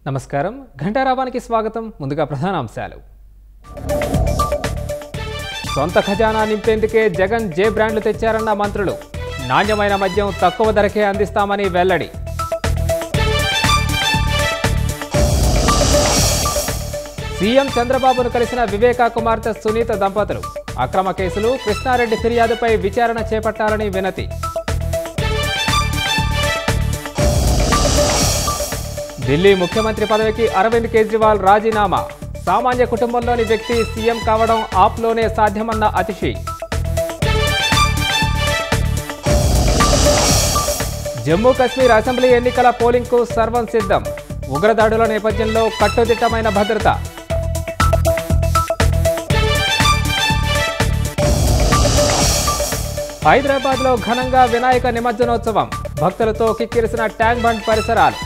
నమస్కారం ఘంటారావానికి స్వాగతం ముందుగా ప్రధానాంశాలు సొంత ఖజానా నింపేందుకే జగన్ జే బ్రాండ్లు తెచ్చారన్న మంత్రులు నాణ్యమైన మద్యం తక్కువ ధరకే అందిస్తామని వెల్లడి సీఎం చంద్రబాబును కలిసిన వివేకా కుమార్తె సునీత దంపతులు అక్రమ కేసులు కృష్ణారెడ్డి ఫిర్యాదుపై విచారణ చేపట్టాలని వినతి ఢిల్లీ ముఖ్యమంత్రి పదవికి అరవింద్ కేజ్రీవాల్ రాజీనామా సామాన్య కుటుంబంలోని వ్యక్తి సీఎం కావడం ఆప్లోనే సాధ్యమన్న అతిషి జమ్మూ కశ్మీర్ అసెంబ్లీ ఎన్నికల పోలింగ్కు సర్వం సిద్ధం ఉగ్రదాడుల నేపథ్యంలో కట్టుదిట్టమైన భద్రత హైదరాబాద్లో ఘనంగా వినాయక నిమజ్జనోత్సవం భక్తులతో కిక్కిరిసిన ట్యాంక్ బండ్ పరిసరాలు